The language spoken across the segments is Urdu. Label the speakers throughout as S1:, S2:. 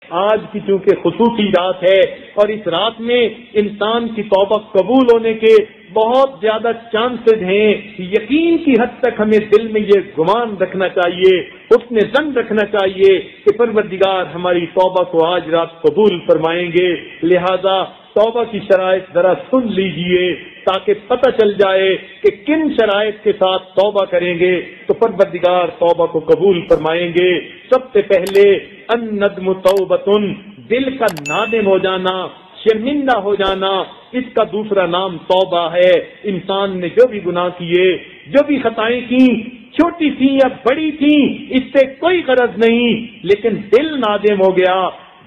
S1: آج کی چونکہ خصوصی رات ہے اور اس رات میں انسان کی توبہ قبول ہونے کے بہت زیادہ چانسز ہیں، یقین کی حد تک ہمیں دل میں یہ گمان رکھنا چاہیے، حسن ظن رکھنا چاہیے کہ پروردگار ہماری توبہ کو آج رات قبول فرمائیں گے۔ لہذا توبہ کی شرائط ذرا سن لیجئے تاکہ پتہ چل جائے کہ کن شرائط کے ساتھ توبہ کریں گے تو پروردگار توبہ کو قبول فرمائیں گے۔ سب سے پہلے الندم توبۃ، دل کا نادم ہو جانا، شرمندہ ہو جانا، اس کا دوسرا نام توبہ ہے۔ انسان نے جو بھی گناہ کیے، جو بھی خطائیں کی، چھوٹی تھی یا بڑی تھی، اس سے کوئی غرض نہیں، لیکن دل نادم ہو گیا،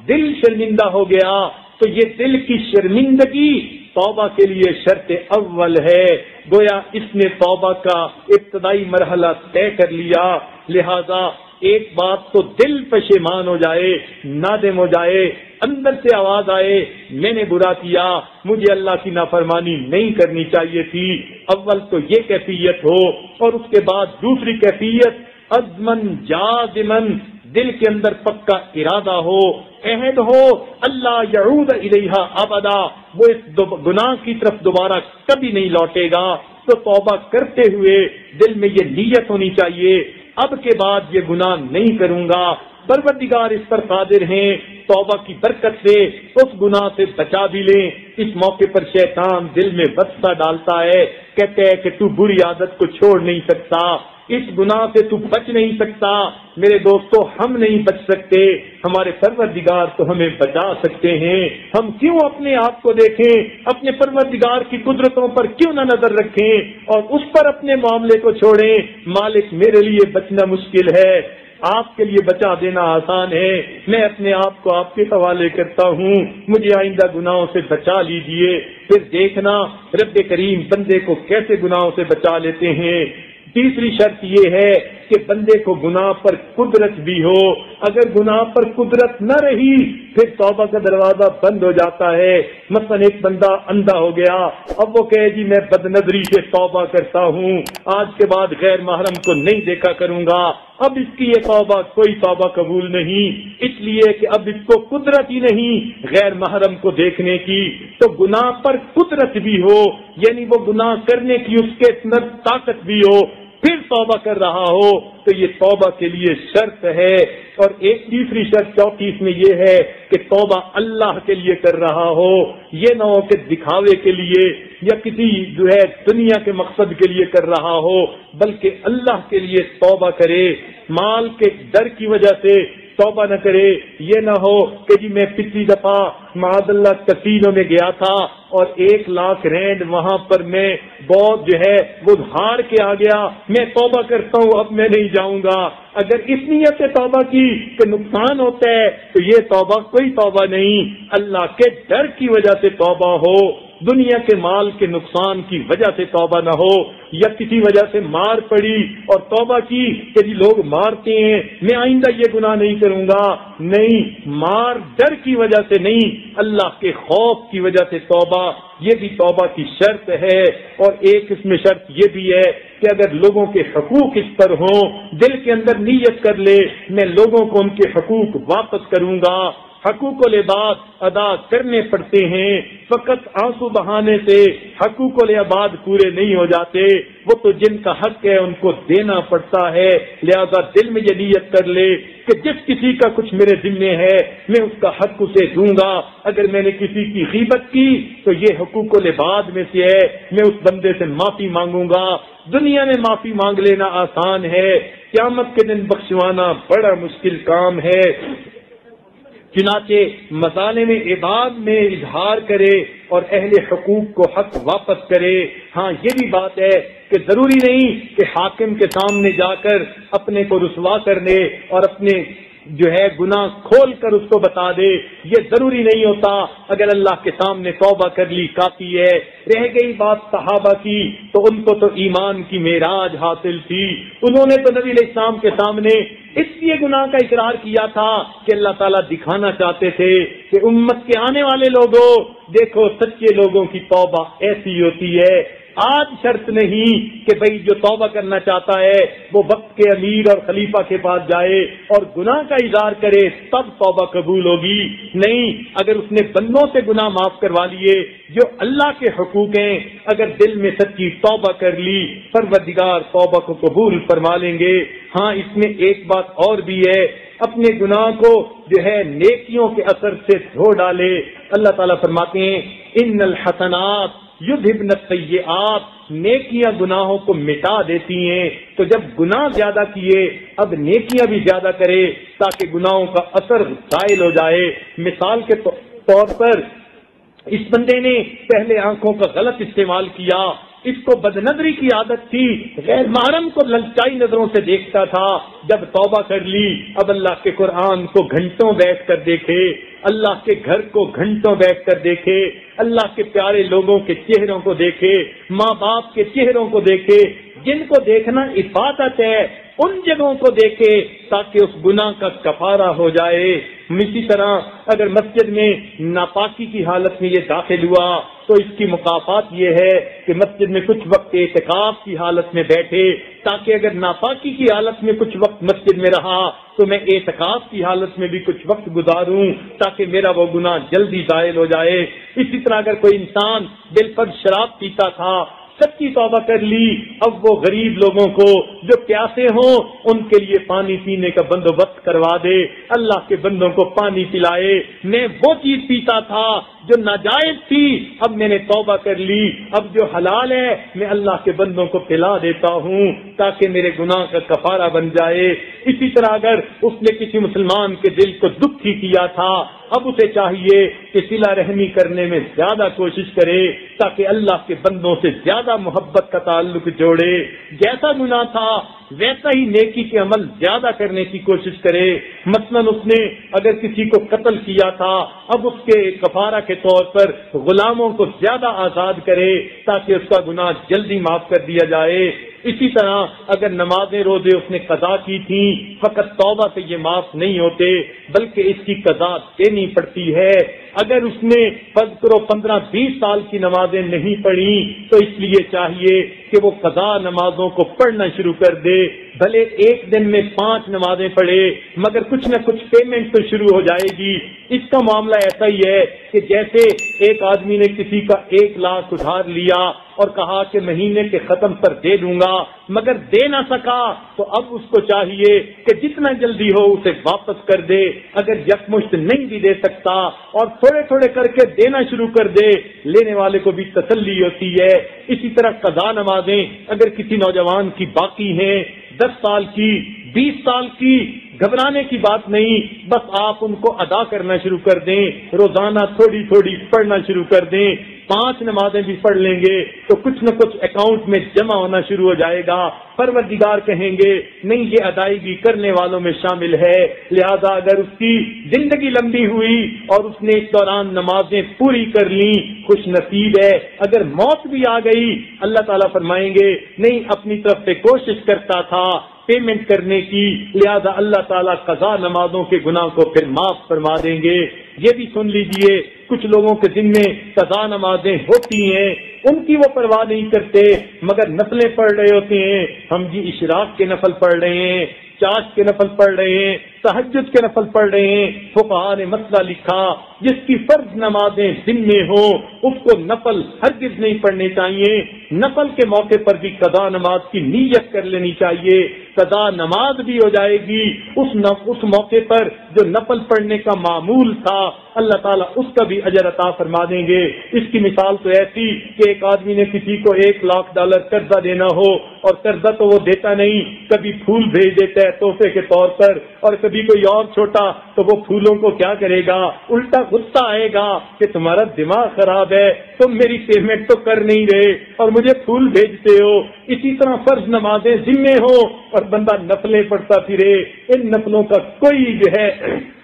S1: دل شرمندہ ہو گیا، تو یہ دل کی شرمندگی توبہ کے لیے شرط اول ہے۔ گویا اس نے توبہ کا ابتدائی مرحلہ طے کر لیا۔ لہذا ایک بات تو دل پشیمان ہو جائے، نادم ہو جائے، اندر سے آواز آئے میں نے برا کیا، مجھے اللہ کی نافرمانی نہیں کرنی چاہیے تھی۔ اول تو یہ کیفیت ہو، اور اس کے بعد دوسری کیفیت عزمن جازمن، دل کے اندر پکا ارادہ ہو، عہد ہو، اللہ یعود الیہا ابدا، وہ اس گناہ کی طرف دوبارہ کبھی نہیں لوٹے گا۔ تو توبہ کرتے ہوئے دل میں یہ نیت ہونی چاہیے، اب کے بعد یہ گناہ نہیں کروں گا، پروردگار اس پر قادر ہیں، توبہ کی برکت سے اس گناہ سے بچا بھی لیں۔ اس موقع پر شیطان دل میں وسوسہ ڈالتا ہے، کہتے ہیں کہ تو بری عادت کو چھوڑ نہیں سکتا، اس گناہ سے تو بچ نہیں سکتا۔ میرے دوستو، ہم نہیں بچ سکتے، ہمارے پروردگار تو ہمیں بچا سکتے ہیں۔ ہم کیوں اپنے آپ کو دیکھیں، اپنے پروردگار کی قدرتوں پر کیوں نہ نظر رکھیں اور اس پر اپنے معاملے کو چھوڑیں۔ مالک میرے لیے بچنا مشکل ہے، آپ کے لیے بچا دینا آسان ہے، میں اپنے آپ کو آپ کے حوالے کرتا ہوں، مجھے آئندہ گناہوں سے بچا لیجئے۔ پھر دیکھنا رب کریم بندے کو کیسے گناہوں سے بچا لیتے ہیں۔ تیسری شرط یہ ہے کہ بندے کو گناہ پر قدرت بھی ہو، اگر گناہ پر قدرت نہ رہی پھر توبہ کا دروازہ بند ہو جاتا ہے۔ مثلا ایک بندہ اندھا ہو گیا، اب وہ کہے جی میں بد نظری سے توبہ کرتا ہوں، آج کے بعد غیر محرم کو نہیں دیکھا کروں گا، اب اس کی یہ توبہ کوئی توبہ قبول نہیں، اس لیے کہ اب اس کو قدرت ہی نہیں غیر محرم کو دیکھنے کی۔ تو گناہ پر قدرت بھی ہو، یعنی وہ گناہ کرنے کی اس کے اندر طاقت بھی ہو، پھر توبہ کر رہا ہو تو یہ توبہ کے لیے شرط ہے۔ اور ایک تیسری شرط چوتھی اس میں یہ ہے کہ توبہ اللہ کے لیے کر رہا ہو، یہ نہ ہو کہ دکھاوے کے لیے یا کسی دنیا کے مقصد کے لیے کر رہا ہو، بلکہ اللہ کے لیے توبہ کرے۔ مال کے ڈر کی وجہ سے توبہ نہ کرے، یہ نہ ہو کہ جی میں پچھلی دفعہ معاذ اللہ کسینو میں گیا تھا اور 1,00,000 رینڈ وہاں پر میں بہت وہ ہار کے آ گیا، میں توبہ کرتا ہوں اب میں نہیں جاؤں گا۔ اگر اس نیت سے توبہ کی کہ نقصان ہوتا ہے تو یہ توبہ کوئی توبہ نہیں، اللہ کے ڈر کی وجہ سے توبہ ہو، دنیا کے مال کے نقصان کی وجہ سے توبہ نہ ہو، یا کسی وجہ سے مار پڑی اور توبہ کی کہ جی لوگ مارتے ہیں میں آئندہ یہ گناہ نہیں کروں گا، نہیں، مار ڈر کی وجہ سے نہیں، اللہ کے خوف کی وجہ سے توبہ، یہ بھی توبہ کی شرط ہے۔ اور ایک اس میں شرط یہ بھی ہے کہ اگر لوگوں کے حقوق اس پر ہوں، دل کے اندر نیت کر لے میں لوگوں کو ان کے حقوق واپس کروں گا۔ حقوق العباد ادا کرنے پڑتے ہیں، فقط آنسو بہانے سے حقوق العباد پورے نہیں ہو جاتے، وہ تو جن کا حق ہے ان کو دینا پڑتا ہے۔ لہذا دل میں یہ نیت کر لے کہ جس کسی کا کچھ میرے ذمہ ہے میں اس کا حق اسے دوں گا۔ اگر میں نے کسی کی غیبت کی تو یہ حقوق العباد میں سے ہے، میں اس بندے سے معافی مانگوں گا۔ دنیا میں معافی مانگ لینا آسان ہے، قیامت کے دن بخشوانا بڑا مشکل کام ہے۔ چنانچہ مظالم عباد میں اظہار کرے اور اہل حقوق کو حق واپس کرے۔ ہاں یہ بھی بات ہے کہ ضروری نہیں کہ حاکم کے سامنے جا کر اپنے کو رسوا کر لے اور اپنے گناہ کھول کر اس کو بتا دے، یہ ضروری نہیں ہوتا، اگر اللہ کے سامنے توبہ کر لی کافی ہے۔ رہ گئی بات صحابہ کی تو ان کو تو ایمان کی معراج حاصل تھی، انہوں نے تو نبی علیہ السلام کے سامنے اس لیے گناہ کا اقرار کیا تھا کہ اللہ تعالیٰ دکھانا چاہتے تھے کہ امت کے آنے والے لوگوں دیکھو سچے لوگوں کی توبہ ایسی ہوتی ہے آج شرط نہیں کہ بھئی جو توبہ کرنا چاہتا ہے وہ وقت کے امیر اور خلیفہ کے پاس جائے اور گناہ کا اظہار کرے تب توبہ قبول ہوگی. نہیں، اگر اس نے بندوں سے گناہ معاف کروا لیے جو اللہ کے حقوق ہیں، اگر دل میں سچی توبہ کر لی پروردگار توبہ کو قبول فرما لیں گے. ہاں، اس میں ایک بات اور بھی ہے، اپنے گناہ کو جو ہے نیکیوں کے اثر سے دھو ڈالے. اللہ تعالیٰ فرماتے ہیں ان الحسنات یذھبن السیئات، نیکیاں گناہوں کو مٹا دیتی ہیں. تو جب گناہ زیادہ کیے اب نیکیاں بھی زیادہ کرے تاکہ گناہوں کا اثر زائل ہو جائے. مثال کے طور پر اس بندے نے پہلے آنکھوں کا غلط استعمال کیا، اس کو بدنظری کی عادت تھی، غیر محرم کو للچائی نظروں سے دیکھتا تھا. جب توبہ کر لی اب اللہ کے قرآن کو گھنٹوں بیٹھ کر دیکھے، اللہ کے گھر کو گھنٹوں بیٹھ کر دیکھے، اللہ کے پیارے لوگوں کے چہروں کو دیکھے، ماں باپ کے چہروں کو دیکھے، جن کو دیکھنا عبادت ہے ان جگہوں کو دیکھے تاکہ اس گناہ کا کفارہ ہو جائے. اسی طرح اگر مسجد میں ناپاکی کی حالت میں یہ داخل ہوا تو اس کی مکافات یہ ہے کہ مسجد میں کچھ وقت اعتکاف کی حالت میں بیٹھے تاکہ اگر ناپاکی کی حالت میں کچھ وقت مسجد میں رہا تو میں اعتکاف کی حالت میں بھی کچھ وقت گزاروں تاکہ میرا وہ گناہ جلدی زائل ہو جائے. اسی طرح اگر کوئی انسان بالفرض شراب پیتا تھا، سچی توبہ کر لی، اب وہ غریب لوگوں کو جو پیاسے ہوں ان کے لیے پانی پینے کا بندوبست کروا دے، اللہ کے بندوں کو پانی پلائے. میں وہ چیز پیتا تھا جو ناجائز تھی، اب میں نے توبہ کر لی، اب جو حلال ہے میں اللہ کے بندوں کو پلا دیتا ہوں تاکہ میرے گناہ کا کفارہ بن جائے. اسی طرح اگر اس نے کسی مسلمان کے دل کو دکھی کیا تھا، اب اسے چاہیے کہ صلہ رحمی کرنے میں زیادہ کوشش کرے تاکہ اللہ کے بندوں سے زیادہ محبت کا تعلق جوڑے. جیسا گناہ تھا ویسا ہی نیکی کے عمل زیادہ کرنے کی کوشش کرے. مثلا اس نے اگر کسی کو قتل کیا تھا، اب اس کے کفارہ کے طور پر غلاموں کو زیادہ آزاد کرے تاکہ اس کا گناہ جلدی معاف کر دیا جائے. اسی طرح اگر نمازیں روزے اس نے قضا کی تھیں، فقط توبہ سے یہ معاف نہیں ہوتے بلکہ اس کی قضا دینی پڑتی ہے. اگر اس نے فرض کرو 15-20 سال کی نمازیں نہیں پڑھی تو اس لیے چاہیے کہ وہ قضا نمازوں کو پڑھنا شروع کر دے. بھلے ایک دن میں 5 نمازیں پڑھے مگر کچھ نہ کچھ پیمنٹ تو شروع ہو جائے گی. اس کا معاملہ ایسا ہی ہے کہ جیسے ایک آدمی نے کسی کا 1 لاکھ ادھار لیا اور کہا کہ مہینے کے ختم پر دے دوں گا مگر دے نہ سکا تو اب اس کو چاہیے کہ جتنا جلدی ہو اسے واپس کر دے. اگر یکمشت نہیں بھی دے سکتا اور تھوڑے تھوڑے کر کے دینا شروع کر دے، لینے والے کو بھی تسلی ہوتی ہے. اسی طرح قضا نمازیں اگر کسی نوجوان کی باقی ہیں، 10 سال کی، 20 سال کی، گھبرانے کی بات نہیں، بس آپ ان کو ادا کرنا شروع کر دیں، روزانہ تھوڑی تھوڑی پڑھنا شروع کر دیں. 5 نمازیں بھی پڑھ لیں گے تو کچھ نہ کچھ اکاؤنٹ میں جمع ہونا شروع ہو جائے گا. پروردگار کہیں گے نہیں، یہ ادائیگی کرنے والوں میں شامل ہے. لہذا اگر اس کی زندگی لمبی ہوئی اور اس نے اس دوران نمازیں پوری کر لیں خوش نصیب ہے. اگر موت بھی آ گئی اللہ تعالیٰ فرمائیں گے نہیں، اپنی طرف سے کوشش کرتا تھا پیمنٹ کرنے کی، لہذا اللہ تعالیٰ قضا نمازوں کے گناہ کو پھر معاف فرما دیں گے. یہ بھی سن لیجئے، کچھ لوگوں کے ذمہ میں قضا نمازیں ہوتی ہیں، ان کی وہ پرواہ نہیں کرتے مگر نفلیں پڑھ رہے ہوتے ہیں. ہم جی اشراق کے نفل پڑھ رہے ہیں، چاش کے نفل پڑھ رہے ہیں، تہجد کے نفل پڑھ رہے ہیں. فقہاء نے مسئلہ لکھا جس کی فرض نمازیں ذمے ہوں اس کو نفل ہرگز نہیں پڑھنے چاہیے. نفل کے موقع پر بھی قضا نماز کی نیت کر لینی چاہیے، قضا نماز بھی ہو جائے گی. اس موقع پر جو نفل پڑھنے کا معمول تھا اللہ تعالیٰ اس کا بھی اجر عطا فرما دیں گے. اس کی مثال تو ایسی کہ ایک آدمی نے کسی کو $1 لاکھ قرضہ دینا ہو اور قرضہ تو وہ دیتا نہیں، کبھی پھول بھیج دیتا ہے تحفے کے طور پر اور کبھی کوئی اور چھوٹا، تو وہ پھولوں کو کیا کرے گا، الٹا غصہ آئے گا کہ تمہارا دماغ خراب ہے، تم میری پیمنٹ تو کر نہیں رہے اور مجھے پھول بھیجتے ہو. اسی طرح فرض نمازیں ذمے ہو اور بندہ نفلیں پڑھتا پھرے، ان نفلوں کا کوئی جو ہے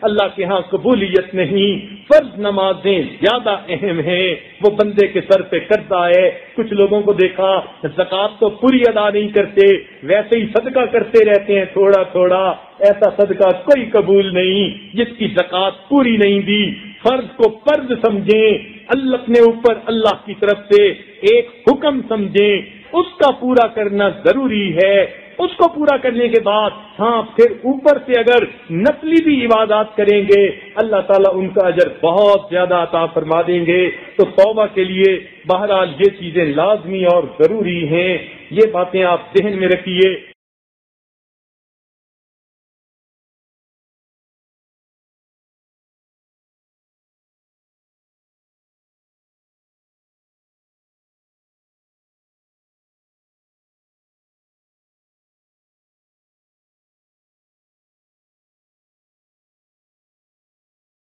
S1: اللہ کے ہاں قبولیت نہیں. فرض نمازیں زیادہ اہم ہیں، وہ بندے کے سر پہ قرضہ ہے. کچھ لوگوں کو دیکھا زکوٰۃ تو پوری ادا نہیں کرتے، ویسے ہی صدقہ کرتے رہتے ہیں تھوڑا تھوڑا. ایسا صدقہ کوئی قبول نہیں جس کی زکوٰۃ پوری نہیں دی. فرض کو فرض سمجھیں، اللہ اپنے اوپر اللہ کی طرف سے ایک حکم سمجھیں، اس کا پورا کرنا ضروری ہے۔ اس کو پورا کرنے کے بعد ہاں پھر اوپر سے اگر نفلی بھی عبادات کریں گے اللہ تعالیٰ ان کا اجر بہت زیادہ عطا فرما دیں گے۔ تو توبہ کے لیے بہرحال یہ چیزیں لازمی اور ضروری ہیں، یہ باتیں آپ ذہن میں رکھیے۔